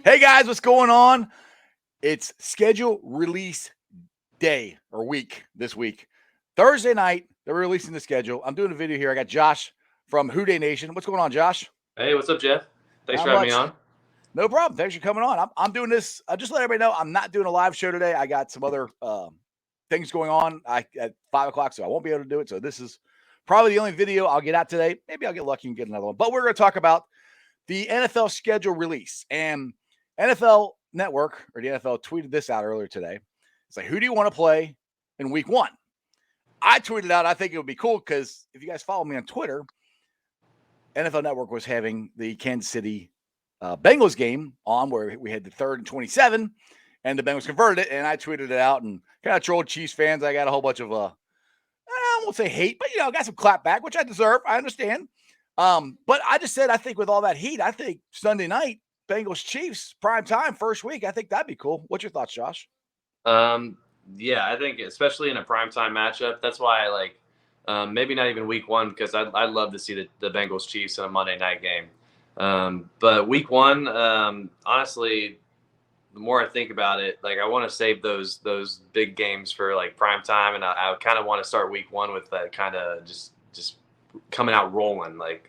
Hey guys, what's going on? It's schedule release day or week this week. Thursday night, they're releasing the schedule. I'm doing a video here. I got Josh from Who Day Nation. What's going on, Josh? Hey, what's up, Jeff? Thanks Not for having me much. on. No problem. Thanks for coming on. I'm doing this. Just let everybody know I'm not doing a live show today. I got some other things going on at 5 o'clock, so I won't be able to do it. So this is probably the only video I'll get out today. Maybe I'll get lucky and get another one. But we're going to talk about the NFL schedule release. And NFL Network or the NFL tweeted this out earlier today. It's like, who do you want to play in week one? I tweeted out, I think it would be cool because if you guys follow me on Twitter, NFL Network was having the Kansas City Bengals game on where we had the 3rd and 27, and the Bengals converted it. And I tweeted it out and kind of trolled Chiefs fans. I got a whole bunch of, I won't say hate, but, got some clap back, which I deserve. I understand. But I just said, I think with all that heat, I think Sunday night, Bengals Chiefs prime time first week. I think that'd be cool. What's your thoughts, Josh? Yeah, I think especially in a primetime matchup, that's why I like maybe not even week one because I'd love to see the Bengals Chiefs in a Monday night game. But week one, honestly, the more I think about it, like I want to save those big games for like prime time, and I kind of want to start week one with that kind of just coming out rolling, like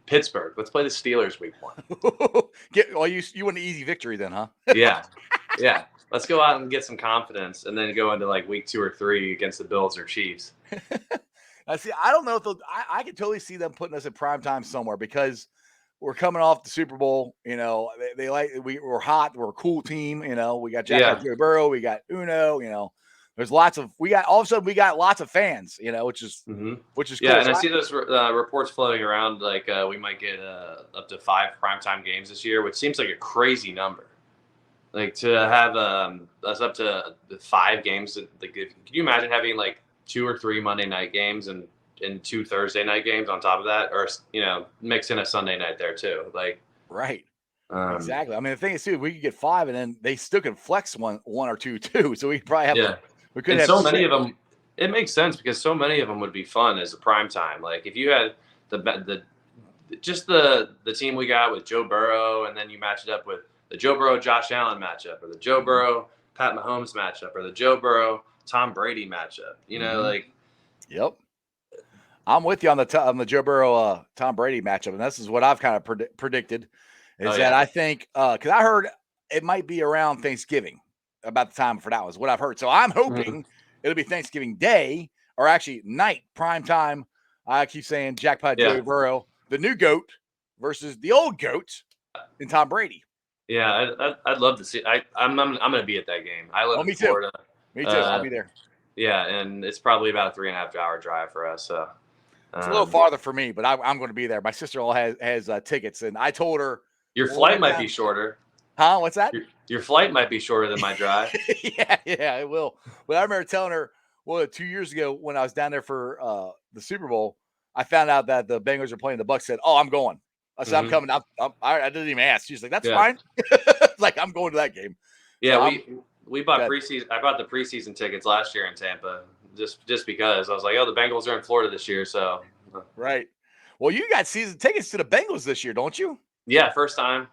Pittsburgh. Let's play the Steelers week one. You want an easy victory then, huh? Yeah, yeah. Let's go out and get some confidence, and then go into like week 2 or 3 against the Bills or Chiefs. I see. I don't know if I can totally see them putting us in prime time somewhere because we're coming off the Super Bowl. They like we're hot. We're a cool team. We got Joe Burrow. We got Uno. There's lots of all of a sudden we got lots of fans. Which is cool. Yeah, and I see those reports floating around like we might get up to 5 primetime games this year, which seems like a crazy number. Like to have us up to 5 games. Like, can you imagine having like 2 or 3 Monday night games and 2 Thursday night games on top of that, or mix in a Sunday night there too? Like right. Exactly. I mean, the thing is, too, we could get 5, and then they still can flex one or two too. So we could probably have. We could have so many of them. It makes sense because so many of them would be fun as a prime time. Like if you had the team we got with Joe Burrow, and then you match it up with the Joe Burrow Josh Allen matchup, or the Joe Burrow Pat Mahomes matchup, or the Joe Burrow Tom Brady matchup. Like. Yep. I'm with you on the Joe Burrow Tom Brady matchup, and this is what I've kind of predicted. I think because I heard it might be around Thanksgiving about the time for that was what I've heard. So I'm hoping it'll be Thanksgiving Day or actually night prime time. I keep saying jackpot Joe Burrow, the new GOAT versus the old GOAT in Tom Brady. Yeah, I'd love to see. I'm going to be at that game. I live in Florida. Me too. I'll be there. Yeah, and it's probably about a 3.5 hour drive for us. So it's a little farther for me, but I'm going to be there. My sister-in-law has tickets, and I told her your flight might be shorter. Huh? What's that? Your flight might be shorter than my drive. yeah, it will. But I remember telling her, 2 years ago when I was down there for the Super Bowl, I found out that the Bengals are playing the Bucs. Said, "Oh, I'm going." I said, "I'm coming." I didn't even ask. She's like, "That's fine." Like I'm going to that game. Yeah, so we bought preseason. I bought the preseason tickets last year in Tampa, just because I was like, "Oh, the Bengals are in Florida this year." So right. Well, you got season tickets to the Bengals this year, don't you? Yeah, first time.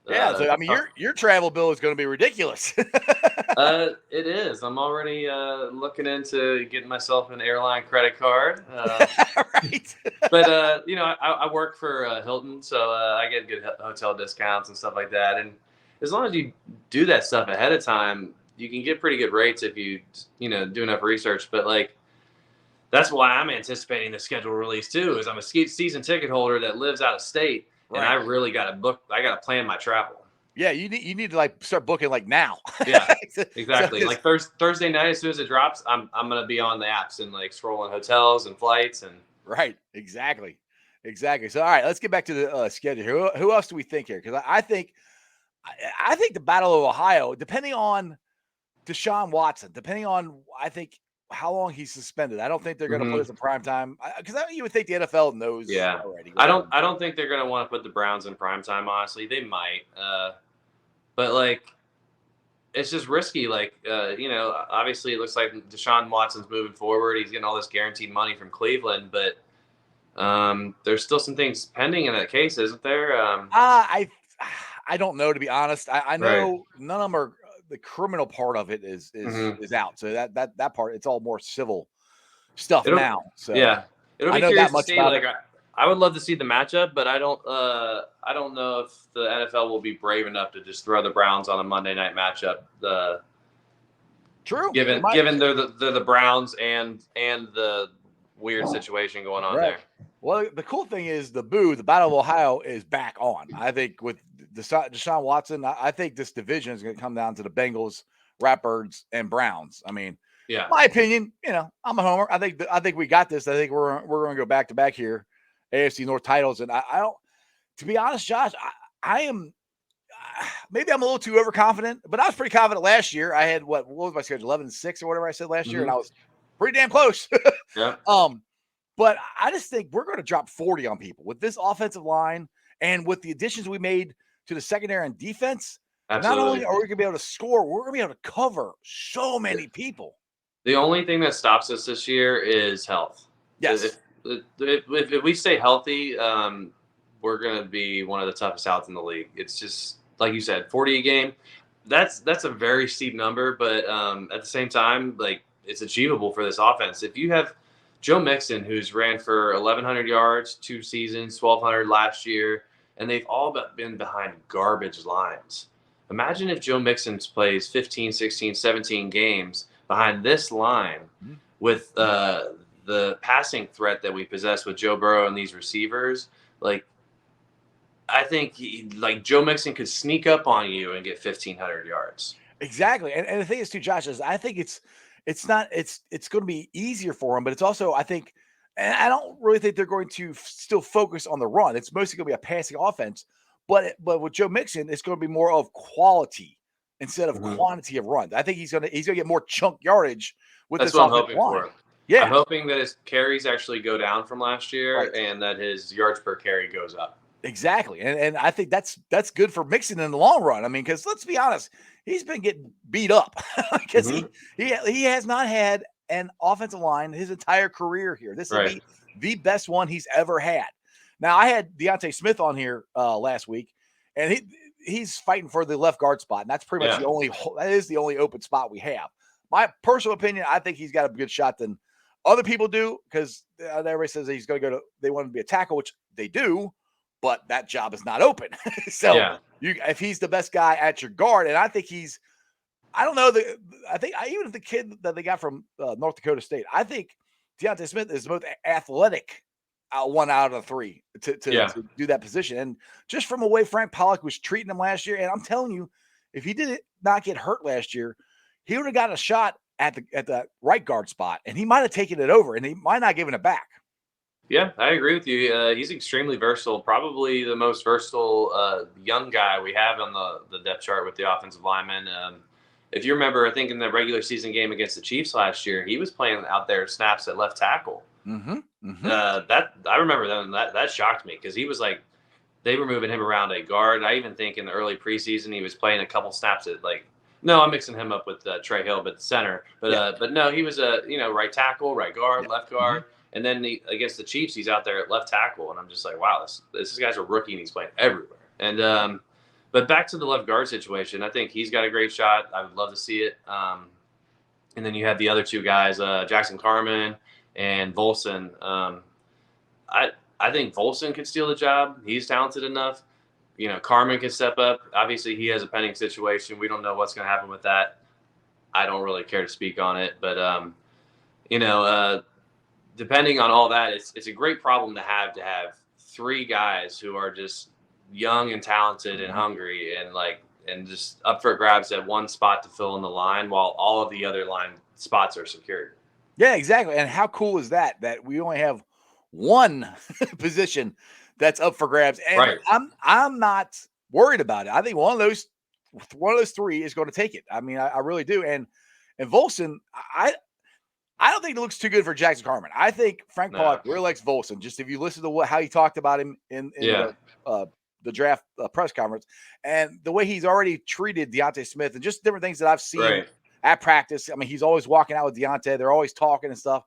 Yeah, so I mean, your travel bill is going to be ridiculous. It is. I'm already looking into getting myself an airline credit card. Right. But I work for Hilton, so I get good hotel discounts and stuff like that. And as long as you do that stuff ahead of time, you can get pretty good rates if you do enough research. But like, that's why I'm anticipating the schedule release too. Is I'm a season ticket holder that lives out of state. Right. And I really got to book. I got to plan my travel. Yeah, you need to like start booking like now. Yeah, exactly. So like Thursday night, as soon as it drops, I'm gonna be on the apps and like scrolling hotels and flights and. Right. Exactly. So all right, let's get back to the schedule. Who else do we think here? Because I think the Battle of Ohio, depending on Deshaun Watson, depending on how long he's suspended. I don't think they're going to put us in prime time because you would think the NFL knows already. I don't think they're going to want to put the Browns in prime time. Honestly, they might, but like, it's just risky. Like, obviously, it looks like Deshaun Watson's moving forward. He's getting all this guaranteed money from Cleveland, but there's still some things pending in that case, isn't there? I don't know, to be honest. I Right. know none of them are. The criminal part of it is out. So that part, it's all more civil stuff It'll now. So yeah. It'll I be know curious that to much see. about Like it. I would love to see the matchup, but I don't know if the NFL will be brave enough to just throw the Browns on a Monday night matchup. True. They Given might. given they're the Browns and the weird situation going on Right. there. Well, the cool thing is the Battle of Ohio is back on. I think with Deshaun Watson, I think this division is going to come down to the Bengals, Ratbirds, and Browns. I mean, Yeah. my opinion, I'm a homer. I think we got this. I think we're going to go back to back here, AFC North titles. And I don't, to be honest, Josh, I am. Maybe I'm a little too overconfident, but I was pretty confident last year. I had what was my schedule, 11-6 or whatever I said last year, and I was pretty damn close. Yeah. But I just think we're going to drop 40 on people with this offensive line and with the additions we made to the secondary and defense. Absolutely. Not only are we going to be able to score, we're going to be able to cover so many people. The only thing that stops us this year is health. Yes. If we stay healthy, we're going to be one of the toughest outs in the league. It's just like you said, 40 a game. That's a very steep number, but at the same time, like it's achievable for this offense. If you have Joe Mixon, who's ran for 1,100 yards 2 seasons, 1,200 last year, and they've all been behind garbage lines. Imagine if Joe Mixon plays 15, 16, 17 games behind this line with the passing threat that we possess with Joe Burrow and these receivers. Like, I think Joe Mixon could sneak up on you and get 1,500 yards. Exactly. And the thing is too, Josh, is I think it's going to be easier for them, but it's also, I think, and I don't really think they're going to still focus on the run. It's mostly going to be a passing offense, but with Joe Mixon, it's going to be more of quality instead of quantity of runs. I think he's going to get more chunk yardage with That's this what I'm offensive hoping line. for. Yeah. I'm hoping that his carries actually go down from last year Right. and that his yards per carry goes up. Exactly. And I think that's good for Mixon in the long run. I mean, because let's be honest, he's been getting beat up because he has not had an offensive line his entire career here. This will be the best one he's ever had. Now, I had Deontay Smith on here last week, and he's fighting for the left guard spot, and that's pretty much the only open spot we have. My personal opinion, I think he's got a good shot than other people do, because everybody says he's going to go to, they want him to be a tackle, which they do, but that job is not open. So if he's the best guy at your guard, and I think he's, I don't know, even if the kid that they got from North Dakota State, I think Deontay Smith is the most athletic one out of the three to do that position. And just from the way Frank Pollock was treating him last year, and I'm telling you, if he did not get hurt last year, he would have gotten a shot at the right guard spot, and he might have taken it over, and he might not have given it back. Yeah, I agree with you. He's extremely versatile, probably the most versatile young guy we have on the depth chart with the offensive linemen. If you remember, I think in the regular season game against the Chiefs last year, he was playing out there snaps at left tackle. That I remember that shocked me, because he was like, they were moving him around at guard. I even think in the early preseason he was playing a couple snaps at I'm mixing him up with Trey Hill, but center. But no, he was a right tackle, right guard, left guard. And then against the Chiefs, he's out there at left tackle, and I'm just like, wow, this guy's a rookie, and he's playing everywhere. And but back to the left guard situation, I think he's got a great shot. I would love to see it. And then you have the other two guys, Jackson Carman and Volson. I think Volson could steal the job. He's talented enough. Carman can step up. Obviously, he has a pending situation. We don't know what's going to happen with that. I don't really care to speak on it, but depending on all that, it's a great problem to have three guys who are just young and talented and hungry and just up for grabs at one spot to fill in the line while all of the other line spots are secured. Yeah, exactly. And how cool is that we only have one position that's up for grabs? And I'm not worried about it. I think one of those three is going to take it. I mean, I really do. And Volson, I don't think it looks too good for Jackson Carman. I think Frank Pollock really likes Volson. Just if you listen to how he talked about him in the draft press conference, and the way he's already treated Deontay Smith, and just different things that I've seen at practice. I mean, he's always walking out with Deontay. They're always talking and stuff.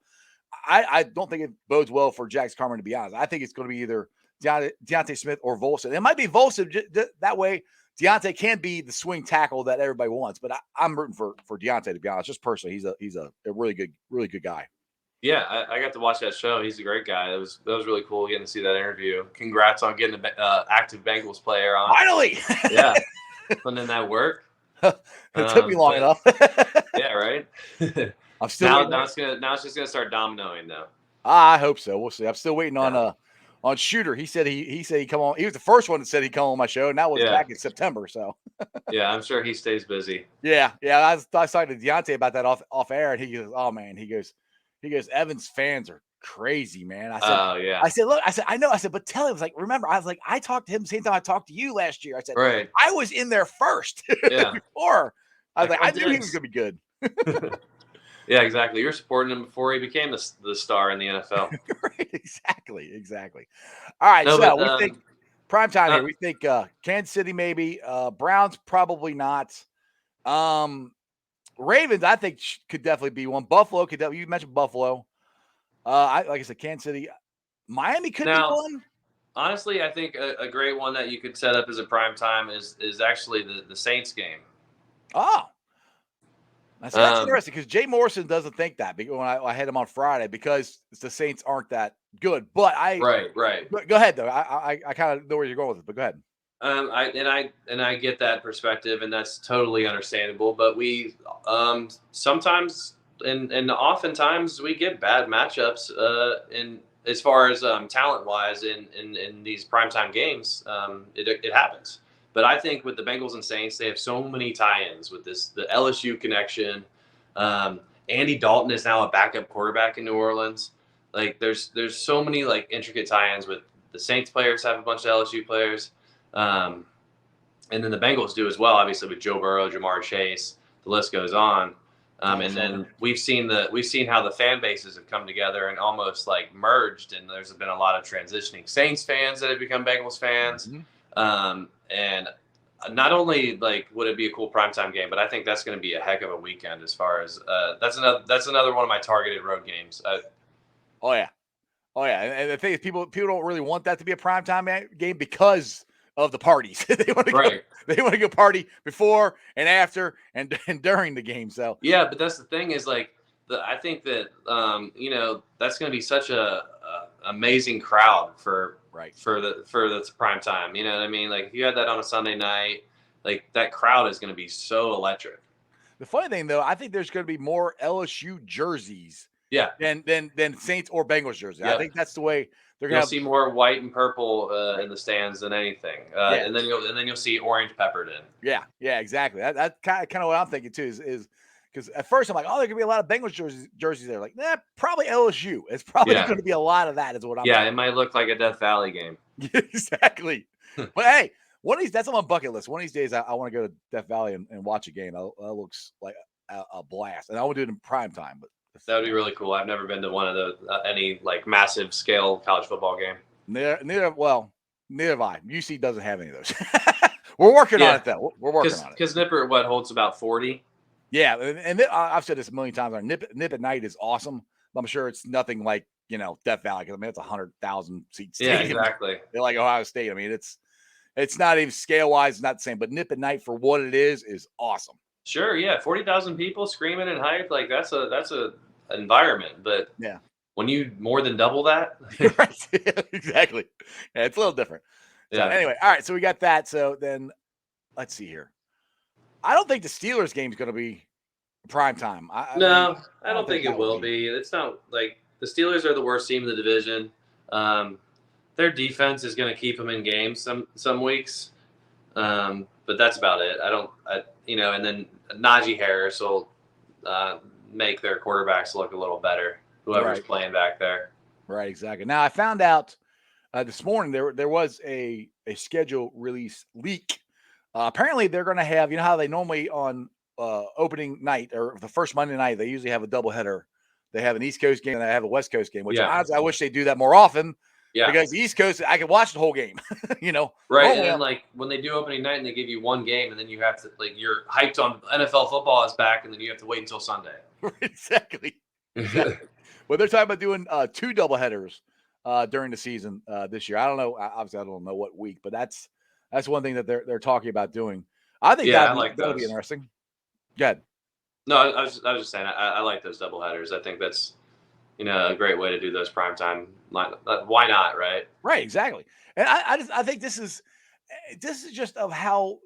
I don't think it bodes well for Jackson Carman, to be honest. I think it's going to be either Deontay Smith or Volson. It might be Volson that way. Deontay can be the swing tackle that everybody wants, but I'm rooting for Deontay, to be honest. Just personally, he's a really good guy. Yeah, I got to watch that show. He's a great guy. That was really cool getting to see that interview. Congrats on getting an active Bengals player on. Finally, yeah, putting that work. It took me long enough. Yeah, right. I'm still now it's just gonna start dominoing though. I hope so. We'll see. I'm still waiting on Shooter. He said he'd come on. He was the first one that said he'd come on my show, and that was back in September. So yeah, I'm sure he stays busy. Yeah. I was talking to Deontay about that off air, and he goes, "Oh man," he goes, "Evans fans are crazy, man." I said, "Oh yeah." I said, "Look," I said, "I know." I said, "But tell him, like, remember, I was like, I talked to him the same time I talked to you last year." I said, "Right, I was in there first." Yeah. Before I was like, I knew he was gonna be good. Yeah, exactly. You're supporting him before he became the star in the NFL. Right, exactly. All right, so we think prime time here. We think Kansas City maybe, Browns probably not. Ravens, I think could definitely be one. Buffalo could definitely. You mentioned Buffalo. Like I said, Kansas City, Miami could be one. Honestly, I think a great one that you could set up as a prime time is actually the Saints game. Oh, that's interesting because Jay Morrison doesn't think that when I had him on Friday because the Saints aren't that good. But right. Go ahead though. I kind of know where you're going with it, but go ahead. I get that perspective, and that's totally understandable. But we sometimes and oftentimes we get bad matchups in as far as talent wise in these primetime games. It happens. But I think with the Bengals and Saints, they have so many tie-ins with the LSU connection. Andy Dalton is now a backup quarterback in New Orleans. Like there's so many like intricate tie-ins with the Saints players have a bunch of LSU players. And then the Bengals do as well, obviously with Joe Burrow, Jamar Chase, the list goes on. And then we've seen how the fan bases have come together and almost like merged, and there's been a lot of transitioning Saints fans that have become Bengals fans. Mm-hmm. And not only like would it be a cool primetime game, but I think that's going to be a heck of a weekend as far as that's another one of my targeted road games. Oh yeah, and the thing is, people don't really want that to be a primetime game because of the parties. They want to go party before and after and during the game. So yeah, but that's the thing is like I think that that's going to be such a amazing crowd for the prime time. You know what I mean? Like if you had that on a Sunday night, like that crowd is going to be so electric. The funny thing though, I think there's going to be more LSU jerseys. Yeah. Than Saints or Bengals jerseys. Yep. I think that's the way they're going to see more white and purple in the stands than anything. And then you'll see orange peppered in. Yeah, exactly. That's kind of what I'm thinking too. Is because at first I'm like, oh, there could be a lot of Bengals jerseys there. Like, probably LSU. It's probably going to be a lot of that. Is what I'm. Yeah, thinking. It might look like a Death Valley game. Exactly. But hey, one of these that's on my bucket list. One of these days, I want to go to Death Valley and watch a game. That looks like a blast, and I want to do it in prime time. But that would be really cool. I've never been to one of the any like massive scale college football game. Neither have I. UC doesn't have any of those. We're working on it though. We're working on it. Because Nipper holds about 40. Yeah, and I've said this a million times. Our Nip at night is awesome. I'm sure it's nothing like Death Valley because I mean it's 100,000 seat stadium. Yeah, exactly. They're like Ohio State. I mean it's not even scale wise. It's not the same. But Nip at night for what it is awesome. Sure, yeah, 40,000 people screaming and hype, like that's a environment. But yeah, when you more than double that, right? Yeah, exactly. Yeah, it's a little different. So anyway, all right. So we got that. So then, let's see here. I don't think the Steelers game is going to be prime time. I don't think it will be. It's not like the Steelers are the worst team in the division. Their defense is going to keep them in games some weeks, but that's about it. And then Najee Harris will make their quarterbacks look a little better, whoever's playing back there. Right, exactly. Now, I found out this morning there was a schedule release leak. Apparently, they're going to have, how they normally on opening night or the first Monday night, they usually have a doubleheader. They have an East Coast game and they have a West Coast game, which honestly, I wish they do that more often. Yeah, because the East Coast, I could watch the whole game. Right. And then like when they do opening night and they give you one game, and then you have to you're hyped on NFL football is back, and then you have to wait until Sunday. Exactly. Well, they're talking about doing 2 doubleheaders during the season this year. I don't know. Obviously, I don't know what week, but that's one thing that they're talking about doing. I think Yeah, I that'll like be those. interesting. Good. No, I was just saying I like those double headers. I think that's a great way to do those primetime. Why not, right? Right. Exactly. And I think this is just of how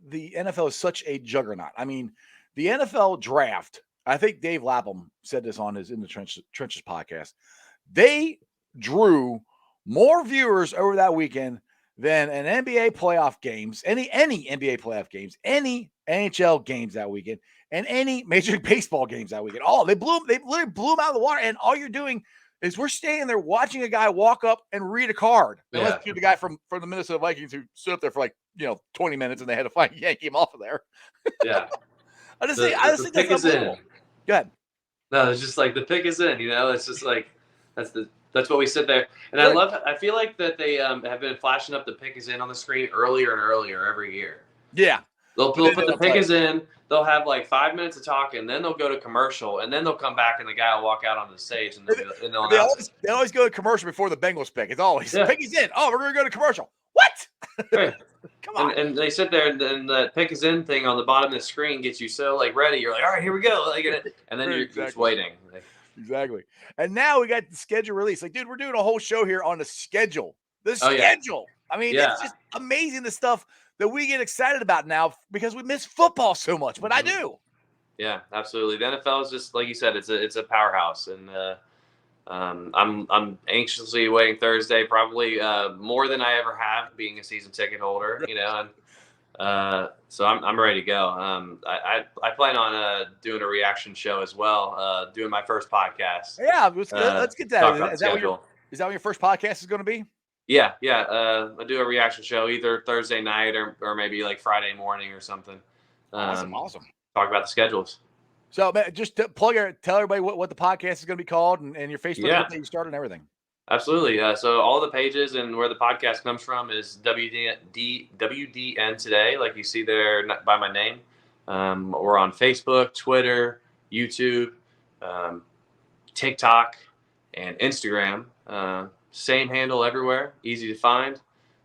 the NFL is such a juggernaut. I mean, the NFL draft. I think Dave Lapham said this on his In the Trenches podcast. They drew more viewers over that weekend than an NBA playoff games, any NBA playoff games, any NHL games that weekend, and any Major League Baseball games that weekend. They literally blew them out of the water. And all you're doing is we're standing there watching a guy walk up and read a card. Unless Yeah. you're the guy from the Minnesota Vikings who stood up there for 20 minutes and they had to find yank him off of there. Yeah. I just The think pick that's is in. unbelievable. Go ahead. No, it's just like the pick is in. It's just like that's what we sit there. And Right. I feel like that they have been flashing up the pick is in on the screen earlier and earlier every year. Yeah. They'll put the pick is in. They'll have like 5 minutes of talking, then they'll go to commercial, and then they'll come back and the guy will walk out onto the stage and they'll announce it. They always go to commercial before the Bengals pick. It's always pick is in. Oh, we're gonna go to commercial. What? Right. Come on. And they sit there and the pick is in thing on the bottom of the screen gets you so like ready. You're like, all right, here we go. And then you're just waiting. Exactly. And now we got the schedule release. Like, dude, we're doing a whole show here on the schedule. The schedule. Yeah. I mean, it's just amazing the stuff that we get excited about now because we miss football so much. But I do. Yeah, absolutely. The NFL is just like you said. It's a powerhouse, and I'm anxiously waiting Thursday, probably more than I ever have, being a season ticket holder. And so I'm ready to go. I plan on doing a reaction show as well, doing my first podcast. Yeah, let's get that. Is that what your first podcast is going to be? Yeah. I do a reaction show either Thursday night or maybe like Friday morning or something. Awesome. Talk about the schedules. So, man, just tell everybody what the podcast is going to be called and your Facebook group that you started and everything. Absolutely. So all the pages and where the podcast comes from is WDN Today, like you see there by my name. We're on Facebook, Twitter, YouTube, TikTok, and Instagram. Same handle everywhere, easy to find.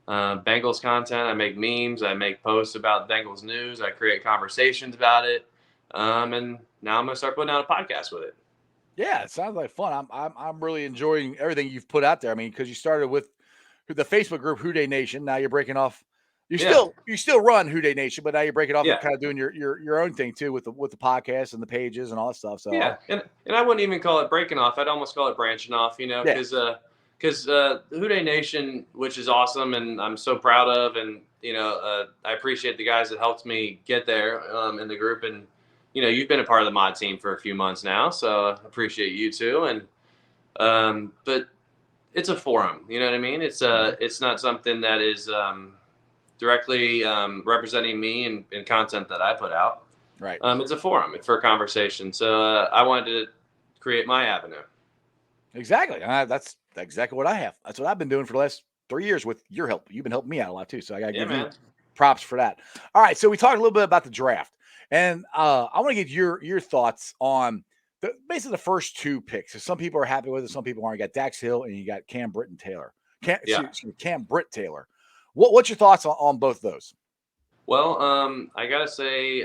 Bengals content. I make memes. I make posts about Bengals news. I create conversations about it. And now I'm going to start putting out a podcast with it. Yeah, it sounds like fun. I'm really enjoying everything you've put out there. I mean, because you started with the Facebook group Who Dey Nation. Now you're breaking off. You still run Who Dey Nation, but now you're breaking off and kind of doing your own thing too with the podcast and the pages and all that stuff. So yeah, and I wouldn't even call it breaking off. I'd almost call it branching off. Because Who Dey Nation, which is awesome, and I'm so proud of, and I appreciate the guys that helped me get there in the group, and you've been a part of the mod team for a few months now, so I appreciate you too. And but it's a forum, you know what I mean? It's not something that is directly representing me and content that I put out. Right. It's a forum for conversation. So I wanted to create my avenue. Exactly. That's exactly what I have. That's what I've been doing for the last 3 years with your help. You've been helping me out a lot too. So I got to give you props for that. All right. So we talked a little bit about the draft, and I want to get your thoughts on basically the first two picks. So some people are happy with it. Some people aren't. You got Dax Hill and you got Cam Britt Taylor. Cam Britt Taylor. What's your thoughts on both of those? Well, I got to say,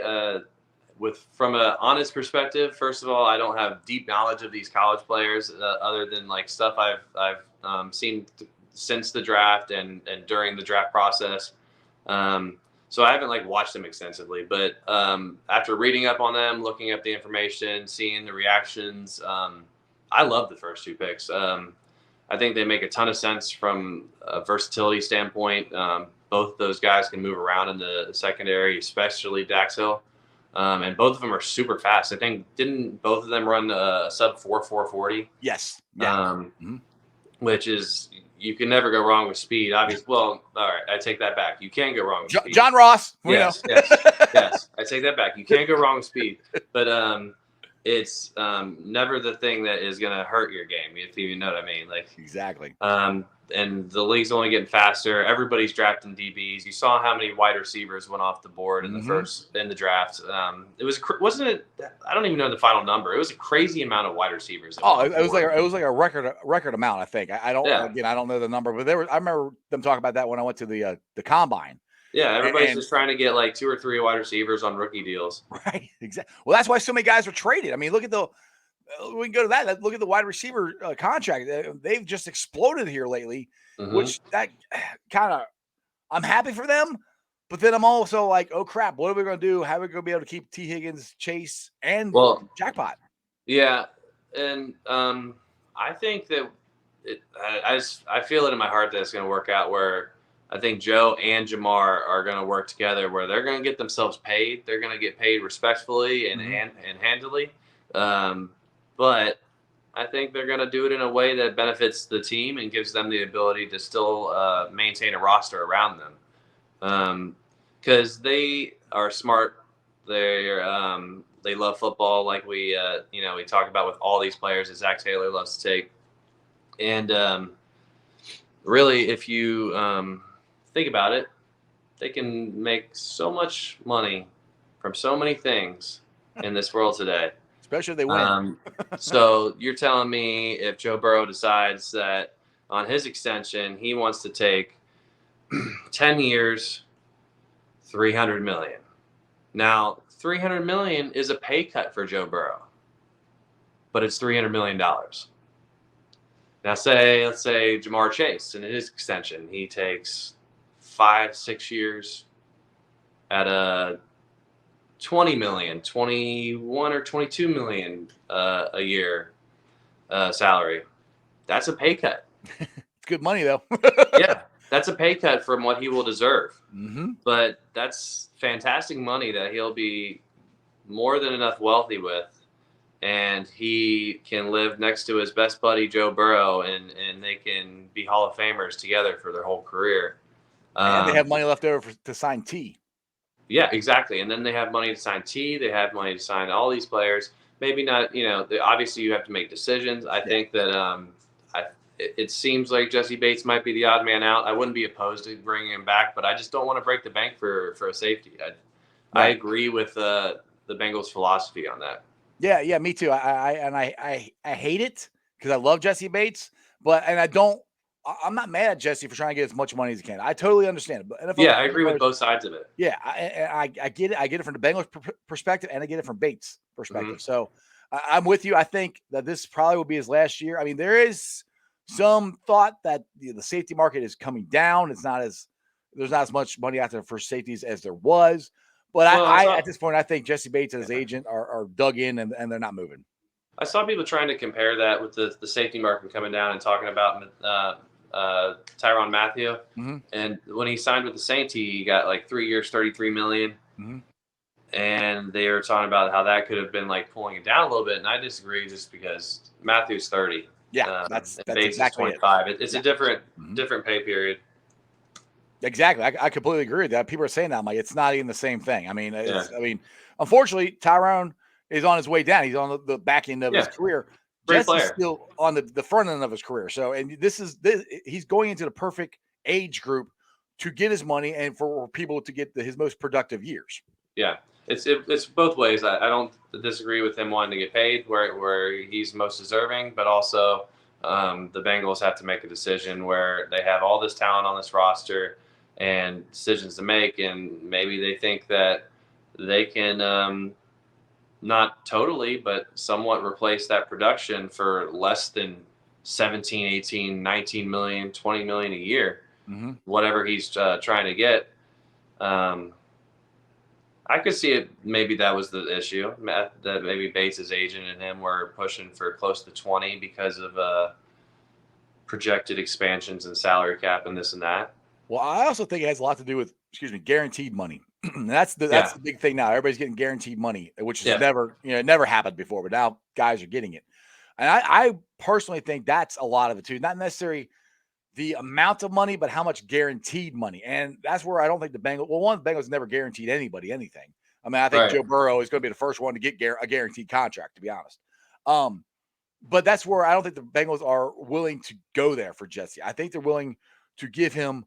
from an honest perspective, first of all, I don't have deep knowledge of these college players other than like stuff I've seen since the draft and during the draft process. So I haven't watched them extensively, but after reading up on them, looking up the information, seeing the reactions, I love the first two picks. I think they make a ton of sense from a versatility standpoint. Both of those guys can move around in the secondary, especially Dax Hill. And both of them are super fast. I think didn't both of them run a sub 4.40? Yes. Yeah. Which is, you can never go wrong with speed. Obviously, well, all right, I take that back. You can go wrong with speed. John Ross. Yes, I take that back. You can't go wrong with speed, but it's never the thing that is going to hurt your game, if you know what I mean. Exactly. and the league's only getting faster. Everybody's drafting DBs. You saw how many wide receivers went off the board in the draft. It was wasn't it? I don't even know the final number. It was a crazy amount of wide receivers. That went off it was like a record amount. I think I don't I don't know the number, but I remember them talking about that when I went to the combine. Yeah, everybody's just trying to get like 2 or 3 wide receivers on rookie deals. Right, exactly. Well, that's why so many guys were traded. I mean, look at we can go to that. Look at the wide receiver contract. They've just exploded here lately, which that kind of I'm happy for them. But then I'm also like, oh crap, what are we going to do? How are we going to be able to keep T. Higgins, Chase, and Jackpot? Yeah, and I think that I feel it in my heart that it's going to work out where I think Joe and Jamar are going to work together where they're going to get themselves paid. They're going to get paid respectfully and handily. But I think they're going to do it in a way that benefits the team and gives them the ability to still maintain a roster around them. Because they are smart. They love football, like we talk about with all these players that Zach Taylor loves to take. And really, if you think about it, they can make so much money from so many things in this world today. Especially if they win. So you're telling me if Joe Burrow decides that on his extension, he wants to take 10 years, $300 million. Now, $300 million is a pay cut for Joe Burrow, but it's $300 million. Now, let's say Jamar Chase in his extension, he takes 5-6 years at a 20 million, 21 or 22 million a year salary. That's a pay cut. It's good money though. Yeah, that's a pay cut from what he will deserve. But that's fantastic money that he'll be more than enough wealthy with, and he can live next to his best buddy Joe Burrow, and they can be Hall of Famers together for their whole career. And they have money left over to sign T. Yeah, exactly. And then they have money to sign T. They have money to sign all these players. Maybe not, obviously you have to make decisions. I think that it seems like Jesse Bates might be the odd man out. I wouldn't be opposed to bringing him back, but I just don't want to break the bank for a safety. I agree with the Bengals' philosophy on that. Yeah, me too. I hate it because I love Jesse Bates, I'm not mad at Jesse for trying to get as much money as he can. I totally understand it. But I agree with both sides of it. Yeah, I get it. I get it from the Bengals perspective, and I get it from Bates' perspective. So I'm with you. I think that this probably will be his last year. I mean, there is some thought that the safety market is coming down. There's not as much money out there for safeties as there was. But at this point, I think Jesse Bates and his agent are dug in and they're not moving. I saw people trying to compare that with the safety market coming down and talking about Tyrann Mathieu. And when he signed with the Saints, he got like 3 years, $33 million. And they were talking about how that could have been like pulling it down a little bit. And I disagree just because Matthew's 30. Yeah, that's Bates exactly is 25. It's a different pay period. Exactly. I completely agree with that. People are saying that. I'm like, it's not even the same thing. I mean, unfortunately, Tyrann is on his way down. He's on the back end of his career. Jesse's still on the front end of his career. So, and he's going into the perfect age group to get his money and for people to get his most productive years. Yeah, it's both ways. I don't disagree with him wanting to get paid where he's most deserving, but also the Bengals have to make a decision where they have all this talent on this roster and decisions to make, and maybe they think that they can not totally, but somewhat replace that production for less than 17, 18, 19 million, 20 million a year, whatever he's trying to get. I could see it. Maybe that was the issue, that maybe Bates' agent and him were pushing for close to 20 because of projected expansions and salary cap and this and that. Well, I also think it has a lot to do with, guaranteed money. That's the big thing now. Everybody's getting guaranteed money, which has never happened before, but now guys are getting it. And I personally think that's a lot of it too. Not necessarily the amount of money, but how much guaranteed money. And that's where I don't think the Bengals never guaranteed anybody anything. I mean, I think Joe Burrow is going to be the first one to get a guaranteed contract, to be honest. but that's where I don't think the Bengals are willing to go there for Jesse. I think they're willing to give him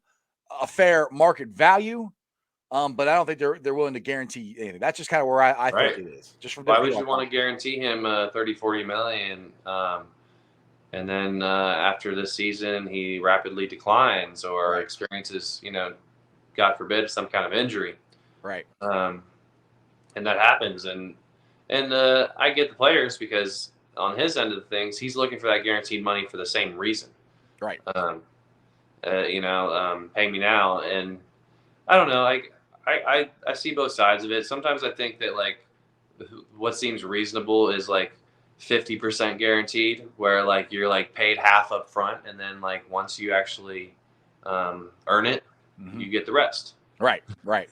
a fair market value, but I don't think they're willing to guarantee anything. That's just kind of where I think Right. it is. Just from Why just would being you on want top. to guarantee him 30, 40 million? And then after this season, he rapidly declines or Right. experiences, God forbid, some kind of injury. Right. Um, and that happens. And I get the players because on his end of things, he's looking for that guaranteed money for the same reason. Right. Pay me now. And I don't know. I see both sides of it. Sometimes I think that like what seems reasonable is like 50% guaranteed, where like you're like paid half up front, and then like once you actually earn it, Mm-hmm. you get the rest. Right. Right.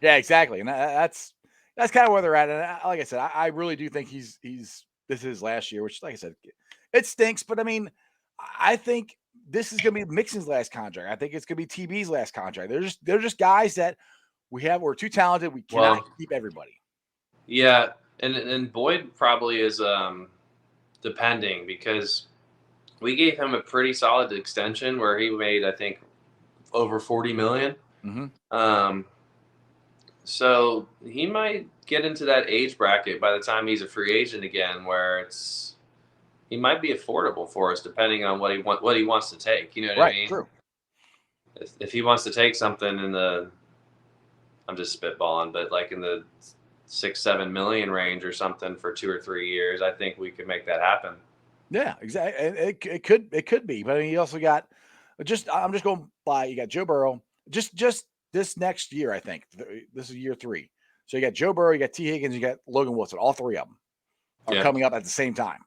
Yeah, exactly. And that's kind of where they're at. And like I said, I really do think he's this is his last year, which, like I said, it stinks. But I mean, I think this is going to be Mixon's last contract. I think it's going to be TB's last contract. They're just guys that we're too talented. We cannot Well, keep everybody. yeah, and Boyd probably is depending because we gave him a pretty solid extension where he made, I think, over 40 million. Mm-hmm. So he might get into that age bracket by the time he's a free agent again, where he might be affordable for us depending on what he wants to take. You know what I Right. mean? True. If he wants to take something I'm just spitballing, but like in the 6-7 million range or something for 2 or 3 years, I think we could make that happen. Yeah, exactly. And it could be, but I mean, you also got I'm just going by. You got Joe Burrow. Just this next year, I think this is year 3. So you got Joe Burrow, you got T Higgins, you got Logan Wilson. All 3 of them are coming up at the same time.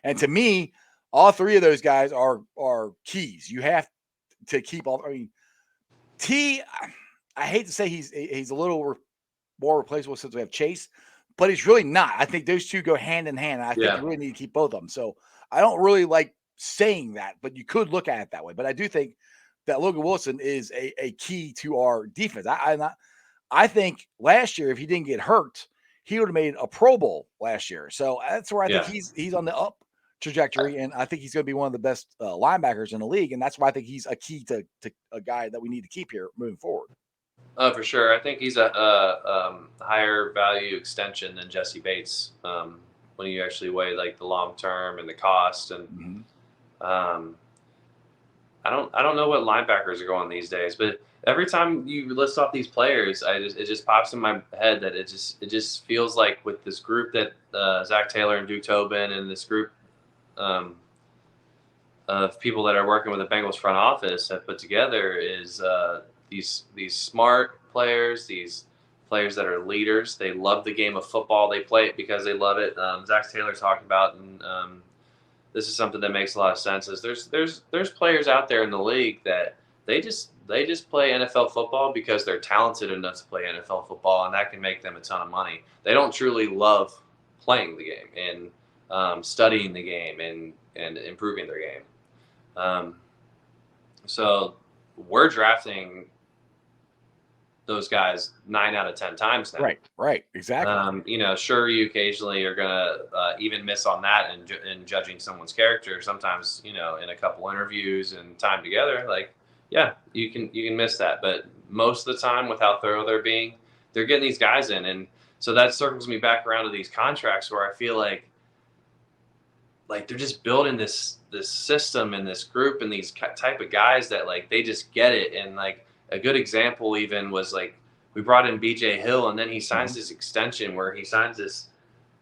And to me, all 3 of those guys are keys. You have to keep all. I mean, I hate to say he's a little more replaceable since we have Chase, but he's really not. I think those 2 go hand in hand. I think you really need to keep both of them. So I don't really like saying that, but you could look at it that way. But I do think that Logan Wilson is a key to our defense. I think last year, if he didn't get hurt, he would have made a Pro Bowl last year. So that's where I think he's on the up trajectory, and I think he's going to be one of the best linebackers in the league. And that's why I think he's a key to a guy that we need to keep here moving forward. Oh, for sure. I think he's a higher value extension than Jesse Bates when you actually weigh like the long term and the cost. And I don't know what linebackers are going these days, but every time you list off these players, it just pops in my head that it just feels like with this group that Zach Taylor and Duke Tobin and this group of people that are working with the Bengals front office have put together is these smart players, these players that are leaders. They love the game of football. They play it because they love it. Zach Taylor talked about, and this is something that makes a lot of sense. Is there's players out there in the league that they just play NFL football because they're talented enough to play NFL football, and that can make them a ton of money. They don't truly love playing the game and studying the game and improving their game. So we're drafting those guys 9 out of 10 times now. Right, exactly. Sure, you occasionally are gonna even miss on that in judging someone's character. Sometimes, in a couple interviews and time together, like, yeah, you can miss that. But most of the time, with how thorough they're getting these guys in, and so that circles me back around to these contracts where I feel like they're just building this system and this group and these type of guys that like they just get it. And like a good example even was like we brought in BJ Hill, and then he signs this extension where he signs this.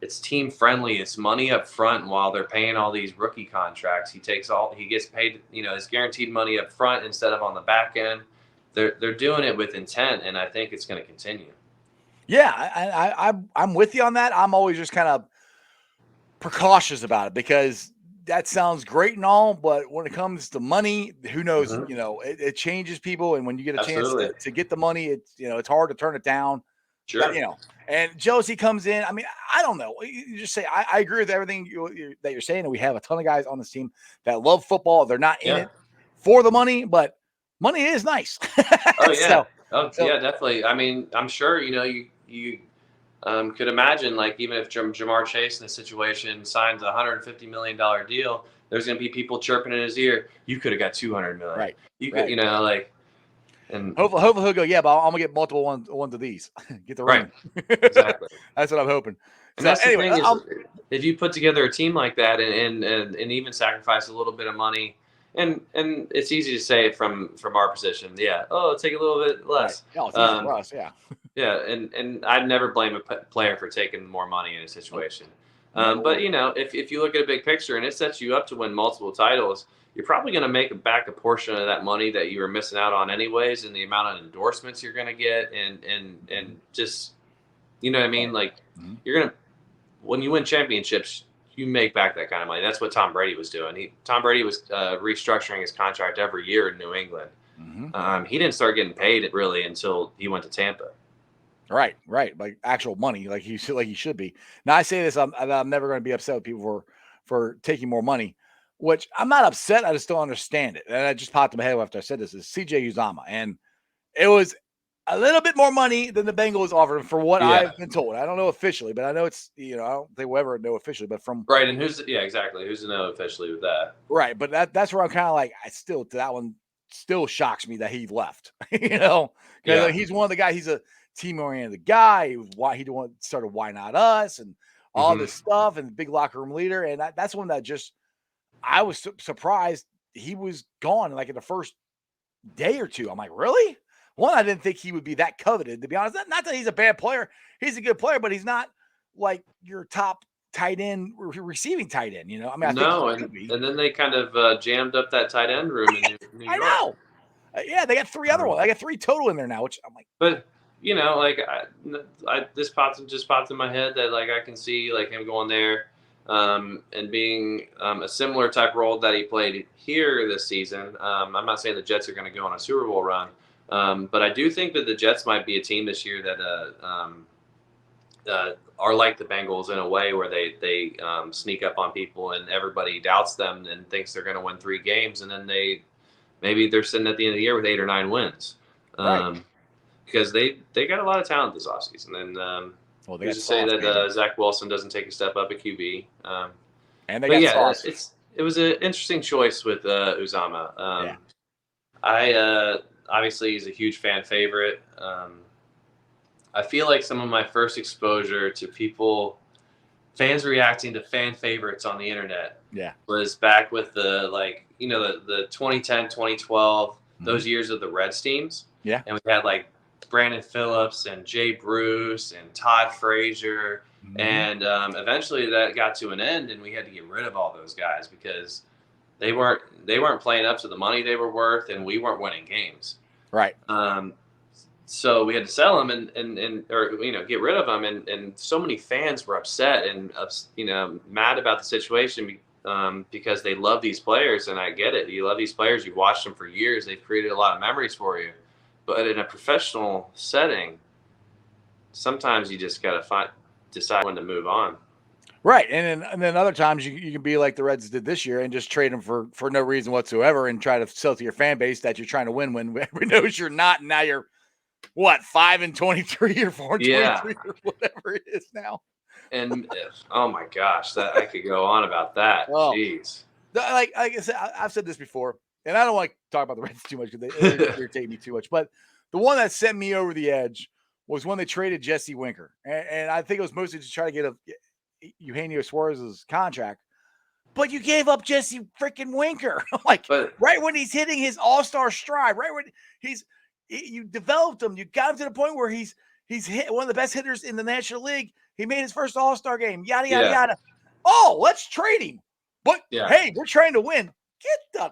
It's team friendly. It's money up front while they're paying all these rookie contracts. He gets paid, his guaranteed money up front instead of on the back end. They're doing it with intent, and I think it's going to continue. Yeah, I'm with you on that. I'm always just kind of precautious about it because that sounds great and all, but when it comes to money, who knows? It changes people, and when you get a chance to get the money, it's hard to turn it down. Sure. And Josie comes in. I mean, I don't know. You just say I agree with everything that you're saying, and we have a ton of guys on this team that love football. They're not in it for the money, but money is nice. Oh yeah, yeah, definitely. I mean, I'm sure you could imagine, like, even if Jamar Chase in this situation signs a $150 million deal, there's going to be people chirping in his ear, you could have got $200 million. Right. You could, Right. like, and Hopefully he'll go, yeah, but I'm gonna get multiple ones of these. Get the right, ring. exactly. That's what I'm hoping. And So that's the anyway, thing is, if you put together a team like that and even sacrifice a little bit of money, and it's easy to say it from our position, yeah. Oh, take a little bit right. less. Yeah, it's easy for us. Yeah. Yeah, and I'd never blame a player for taking more money in a situation. Never But will. if you look at a big picture and it sets you up to win multiple titles, you're probably going to make back a portion of that money that you were missing out on anyways, and the amount of endorsements you're going to get, and just you know what I mean. Right. Like Mm-hmm. you're gonna when you win championships, you make back that kind of money. That's what Tom Brady was doing. Tom Brady was restructuring his contract every year in New England. Mm-hmm. He didn't start getting paid really until he went to Tampa. Right, like actual money, like he should be. Now I say this, I'm never going to be upset with people for taking more money, which I'm not upset. I just don't understand it, and I just popped in my head after I said this. Is CJ Uzama, and it was a little bit more money than the Bengals offered him for what Yeah. I've been told. I don't know officially, but I know it's I don't think we'll ever know officially, but from Right, and exactly. Who's to know officially with that? right, but that's where I'm kind of like I still that one still shocks me that he left, because Yeah. he's one of the guys. He's a team-oriented guy. He started Why Not Us and all this stuff, and big locker room leader. And that's one that just I was surprised he was gone like in the first day or two. I'm like, really? One, I didn't think he would be that coveted. To be honest, not that he's a bad player. He's a good player, but he's not like your top tight end, receiving tight end. I mean, I think he No, could be. and then they kind of jammed up that tight end room in New York. I know. Yeah, they got 3 other ones. I got 3 total in there now, which I'm like, But like this just popped in my head that like I can see like him going there, and being a similar type role that he played here this season. I'm not saying the Jets are going to go on a Super Bowl run, but I do think that the Jets might be a team this year that are like the Bengals in a way where they sneak up on people and everybody doubts them and thinks they're going to win 3 games, and then maybe they're sitting at the end of the year with 8 or 9 wins. right. Because they got a lot of talent this offseason. And Well, they who's got to say sauce, that baby. Zach Wilson doesn't take a step up at QB? And they But got yeah, sauce. it was an interesting choice with Uzama. Yeah. I obviously he's a huge fan favorite. I feel like some of my first exposure to fans reacting to fan favorites on the internet Yeah. was back with the 2010, 2012, those years of the Reds teams. Yeah. And we had like Brandon Phillips and Jay Bruce and Todd Frazier. And eventually that got to an end and we had to get rid of all those guys because they weren't playing up to the money they were worth and we weren't winning games. Right. So we had to sell them or get rid of them, and so many fans were upset and mad about the situation because they love these players, and I get it. You love these players, you've watched them for years, they've created a lot of memories for you, but in a professional setting, sometimes you just gotta decide when to move on. Right. And then other times you can be like the Reds did this year and just trade them for no reason whatsoever and try to sell to your fan base that you're trying to win when everybody knows you're not, and now you're 5-23 or 4-23 or whatever it is now. And oh my gosh, that I could go on about that. Oh. Jeez. Like I said, I've said this before, and I don't want to talk about the Reds too much because they irritate me too much. But the one that sent me over the edge was when they traded Jesse Winker, and I think it was mostly to try to get Eugenio Suarez's contract. But you gave up Jesse freaking Winker, right when he's hitting his all-star stride, right when you developed him, you got him to the point where he's hit one of the best hitters in the National League. He made his first all-star game, yada, yada, yada. Oh, let's trade him. But hey, we're trying to win. Get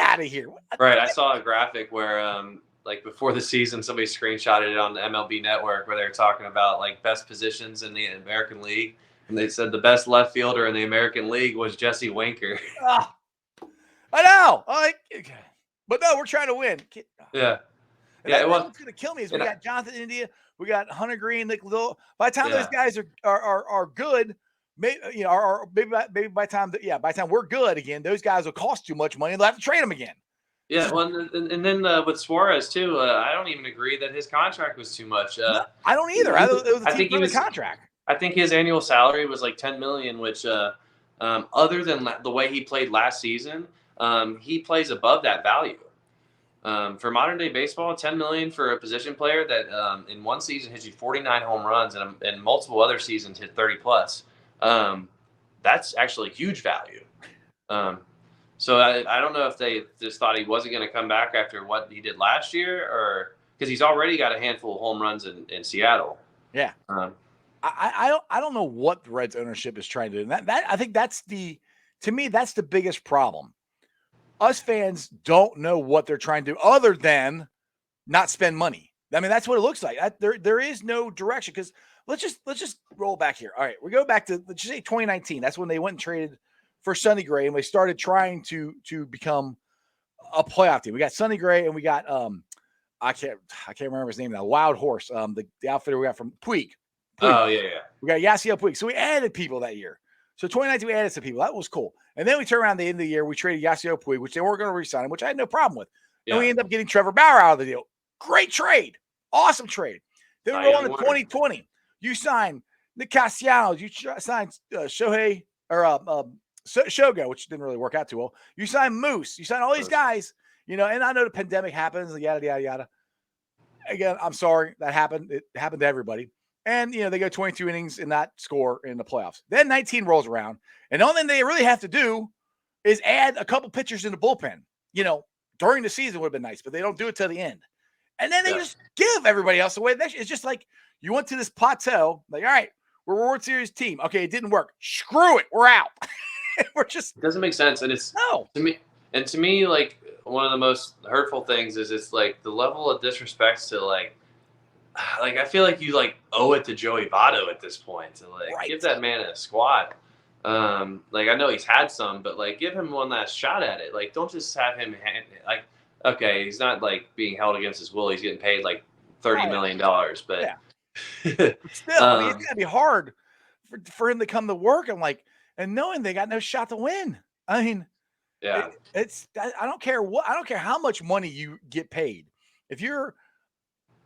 out of here. Right. I saw a graphic where like before the season, somebody screenshotted it on the MLB Network where they were talking about like best positions in the American League. And they said the best left fielder in the American League was Jesse Winker. I know. But no, we're trying to win. Yeah. And what's going to kill me is we got Jonathan India, we got Hunter Green, Nick Little. By the time those guys are good, maybe by the time we're good again, those guys will cost too much money. They'll have to trade them again. Yeah, well, and then with Suarez too, I don't even agree that his contract was too much. No, I don't either. It was a I think he team-friendly was. contract. I think his annual salary was like 10 million, which, other than the way he played last season, he plays above that value. For modern day baseball, 10 million for a position player that in one season hits you 49 home runs and multiple other seasons hit 30 plus. That's actually huge value. So I don't know if they just thought he wasn't going to come back after what he did last year, or because he's already got a handful of home runs in Seattle. Yeah. I don't know what the Reds ownership is trying to do. That I think to me that's the biggest problem. Us fans don't know what they're trying to do other than not spend money. I mean, that's what it looks like. There is no direction, because let's just roll back here. All right, we go back to, let's just say 2019. That's when they went and traded for Sonny Gray, and they started trying to become a playoff team. We got Sonny Gray, and we got I can't remember his name now. Wild Horse, the outfitter we got from Puig. Oh yeah. We got Yasiel Puig. So we added people that year. So 2019, we added some people. That was cool. And then we turned around at the end of the year, we traded Yasiel Puig, which they weren't going to re-sign him, which I had no problem with. Yeah. And we ended up getting Trevor Bauer out of the deal. Great trade. Awesome trade. Then we go on to 2020. You signed Nick Castellanos. You signed Shohei or Shogo, which didn't really work out too well. You signed Moose. You signed all these guys, and I know the pandemic happens, yada, yada, yada. Again, I'm sorry that happened. It happened to everybody. And, they go 22 innings in that score in the playoffs. Then 19 rolls around. And the only thing they really have to do is add a couple pitchers in the bullpen. During the season would have been nice, but they don't do it till the end. And then they just give everybody else away. It's just like you went to this plateau. Like, all right, we're a World Series team. Okay, it didn't work. Screw it. We're out. We're just. It doesn't make sense. And it's. No. To me, like, one of the most hurtful things is it's like the level of disrespect to like I feel like you like owe it to Joey Votto at this point to give that man a squad. I know he's had some, but give him one last shot at it. Don't just have him okay, he's not being held against his will. He's getting paid $30 million, but still, I mean, it's gotta be hard for him to come to work and knowing they got no shot to win. I mean, yeah, I don't care how much money you get paid. If you're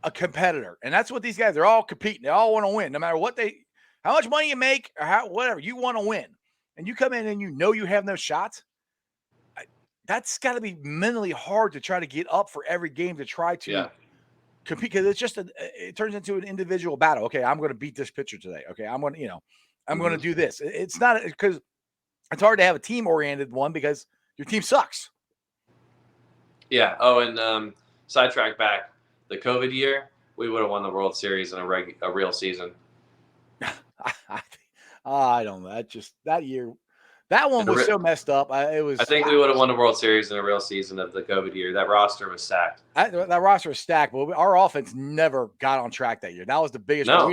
a competitor, and that's what these guys, they're all competing. They all want to win, no matter how much money you make or whatever, you want to win. And you come in and you have no shots. That's got to be mentally hard to try to get up for every game to try to compete, because it's just it turns into an individual battle. Okay, I'm going to beat this pitcher today. Okay, I'm going to I'm going to do this. It's not, because it's hard to have a team oriented one because your team sucks. Yeah. Oh, and sidetrack back. The COVID year, we would have won the World Series in a real season. I don't know. That year, that one was so messed up. I think we would have won the World Series in a real season of the COVID year. That roster was stacked. That roster was stacked, but our offense never got on track that year. That was the biggest. No,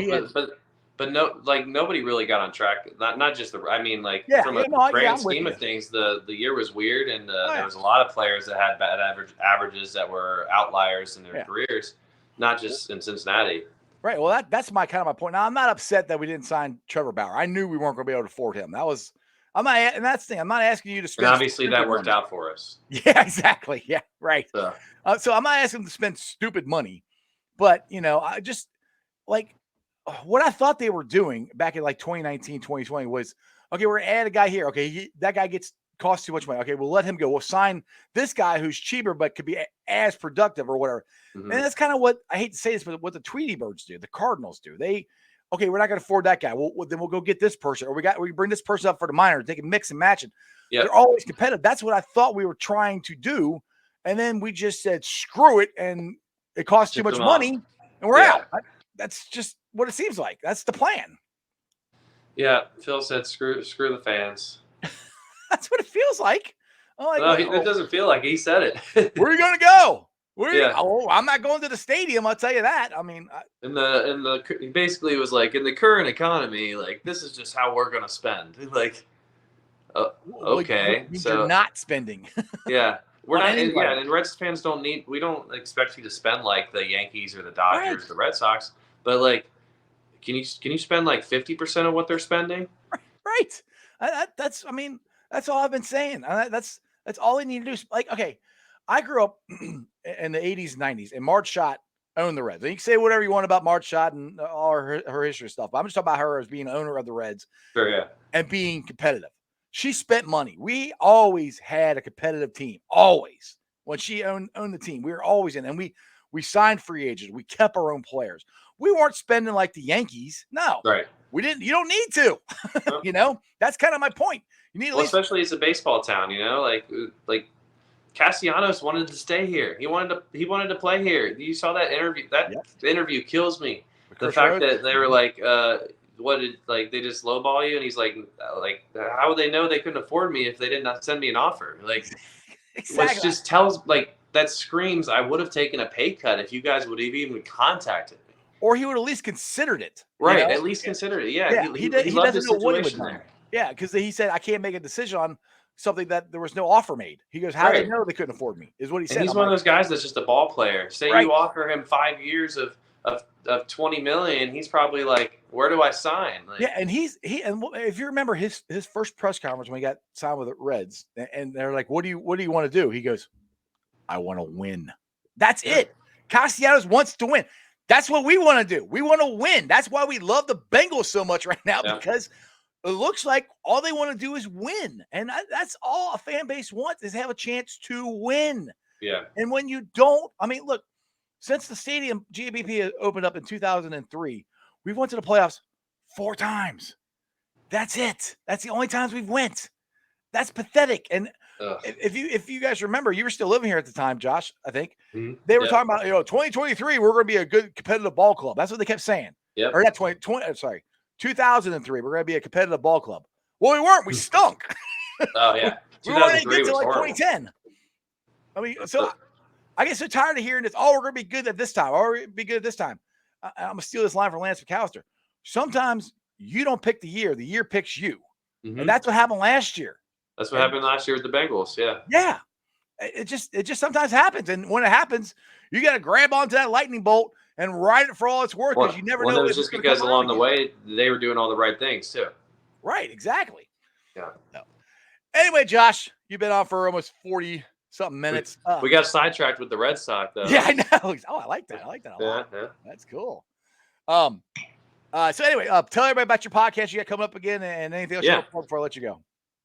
but no, nobody really got on track. Not just from a grand scheme of things, the year was weird, and there was a lot of players that had bad averages that were outliers in their careers, not just in Cincinnati. Right. Well, that's my point. Now, I'm not upset that we didn't sign Trevor Bauer. I knew we weren't going to be able to afford him. And that's the thing. I'm not asking you to spend. And obviously, that worked out for us. Yeah, exactly. Yeah, right. So I'm not asking them to spend stupid money, but I just what I thought they were doing back in 2019, 2020 was, okay, we're going to add a guy here. Okay, that guy costs too much money. Okay, we'll let him go. We'll sign this guy who's cheaper but could be as productive or whatever. Mm-hmm. And that's kind of what, I hate to say this, but what the Tweety Birds do, the Cardinals do. Okay, we're not going to afford that guy. Then we'll go get this person, or we bring this person up for the minors. They can mix and match it. Yep. They're always competitive. That's what I thought we were trying to do. And then we just said, screw it. And it costs too much money and we're out. That's just what it seems like. That's the plan. Yeah. Phil said, screw the fans. That's what it feels like. It doesn't feel like he said it. Where are you going to go? I'm not going to the stadium. I'll tell you that. I mean, he basically was in the current economy, this is just how we're going to spend. Okay. So you're not spending. Yeah. We're not. And Reds fans we don't expect you to spend like the Yankees or the Dodgers, or the Red Sox, but can you spend 50% of what they're spending? Right. That's all I've been saying. That's all they need to do. Okay, I grew up in the 80s and 90s, and Marge Schott owned the Reds. And you can say whatever you want about Marge Schott and all her history stuff, but I'm just talking about her as being owner of the Reds. Sure, yeah. And being competitive. She spent money. We always had a competitive team. Always. When she owned the team, we were always in. And we signed free agents. We kept our own players. We weren't spending like the Yankees. No. Right. We didn't. You don't need to. You know, that's kind of my point. You need especially as a baseball town, you know, like Castellanos wanted to stay here. He wanted to play here. You saw that interview. That interview kills me. The fact that they were like, they just lowball you, and he's like, how would they know they couldn't afford me if they did not send me an offer? Like, exactly. Which just tells, like, that screams I would have taken a pay cut if you guys would have even contacted me. Or he would at least considered it. Right, at least consider it. Yeah, he doesn't know what he would do. Yeah, because he said, I can't make a decision on something that there was no offer made. He goes, how do they know they couldn't afford me? Is what he said. And he's one of those guys that's just a ball player. Say you offer him 5 years of $20 million, he's probably like, where do I sign? Like, yeah, and and if you remember his first press conference when he got signed with the Reds, and they're like, what do you want to do? He goes, I want to win. That's it. Castellanos wants to win. That's what we want to do. We want to win. That's why we love the Bengals so much right now, because it looks like all they want to do is win. And that's all a fan base wants, is have a chance to win. Yeah. And when you don't, I mean, look, since the stadium GABP opened up in 2003, we've went to the playoffs 4 times. That's it. That's the only times we've went. That's pathetic. And if you guys remember, you were still living here at the time, Josh, I think. Mm-hmm. They were talking about, 2023, we're going to be a good competitive ball club. That's what they kept saying. Yeah. Or not 2003, we're going to be a competitive ball club. Well, we weren't. We stunk. Oh, yeah. We weren't even get to like 2010. I mean, so I get so tired of hearing this. Oh, we're going to be good at this time. Oh, we're going to be good at this time. I'm going to steal this line from Lance McAllister. Sometimes you don't pick the year picks you. Mm-hmm. And that's what happened last year. That's what happened last year with the Bengals. Yeah. Yeah. It just sometimes happens. And when it happens, you got to grab onto that lightning bolt and ride it for all it's worth, because you never know. It was just because along the way, they were doing all the right things too. Right. Exactly. Yeah. So, anyway, Josh, you've been on for almost 40-something minutes. We got sidetracked with the Red Sox, though. Yeah, I know. Oh, I like that. I like that a lot. Yeah. That's cool. So anyway, tell everybody about your podcast you got coming up again, and anything else you want to plug before I let you go.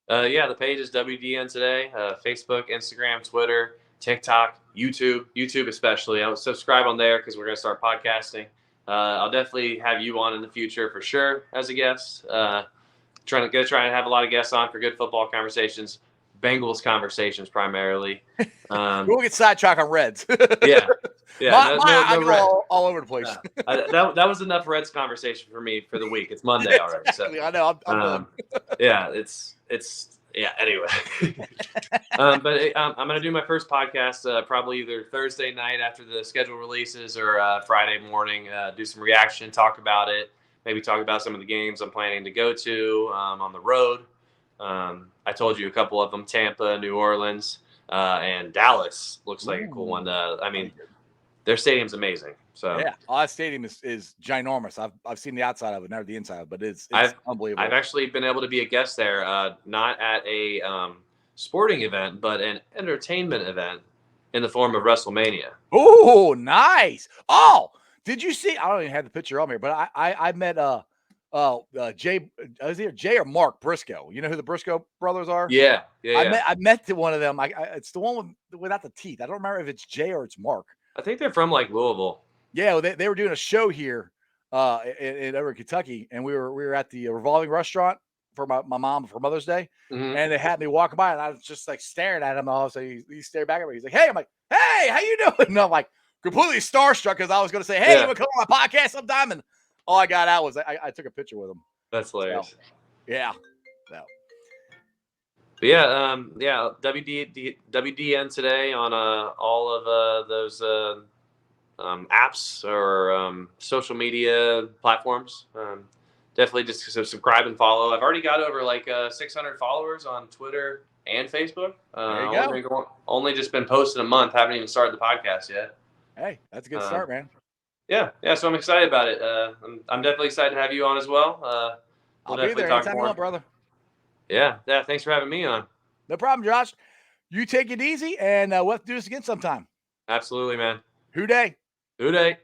The page is WDN Today. Facebook, Instagram, Twitter, TikTok, YouTube especially. I'll subscribe on there because we're going to start podcasting. I'll definitely have you on in the future for sure as a guest. Trying to have a lot of guests on for good football conversations, Bengals conversations primarily. We'll get sidetracked on Reds. Yeah. I go all over the place. That was enough Reds conversation for me for the week. It's Monday already. Exactly. So I know. I'm anyway. I'm going to do my first podcast probably either Thursday night after the schedule releases or Friday morning. Do some reaction, talk about it, maybe talk about some of the games I'm planning to go to on the road. I told you a couple of them: Tampa, New Orleans, and Dallas looks like a cool one. Their stadium's amazing. So that stadium is ginormous. I've seen the outside of it, never the inside, but it's unbelievable. I've actually been able to be a guest there, not at a sporting event, but an entertainment event in the form of WrestleMania. Oh, nice! Oh, did you see? I don't even have the picture on here, but I met Jay. Is it Jay or Mark Briscoe? You know who the Briscoe brothers are? Yeah. I met one of them. It's the one without the teeth. I don't remember if it's Jay or it's Mark. I think they're from like Louisville. Yeah, well, they were doing a show here in over in Kentucky, and we were at the Revolving Restaurant for my mom for Mother's Day, and they had me walking by, and I was just like staring at him. And all of a sudden, he stared back at me. He's like, "Hey," I'm like, "Hey, how you doing?" And I'm like completely starstruck because I was going to say, "Hey, you want to come on my podcast sometime?" And all I got out was I took a picture with him. That's hilarious. So, yeah. So. But WDN Today on all of those apps or social media platforms. Definitely just subscribe and follow. I've already got over like 600 followers on Twitter and Facebook. There you go. Only just been posted a month. Haven't even started the podcast yet. Hey, that's a good start, man. Yeah. So I'm excited about it. I'm definitely excited to have you on as well. I'll be there anytime you want, brother. Yeah. Thanks for having me on. No problem, Josh. You take it easy, and we'll have to do this again sometime. Absolutely, man. Who day? Who day?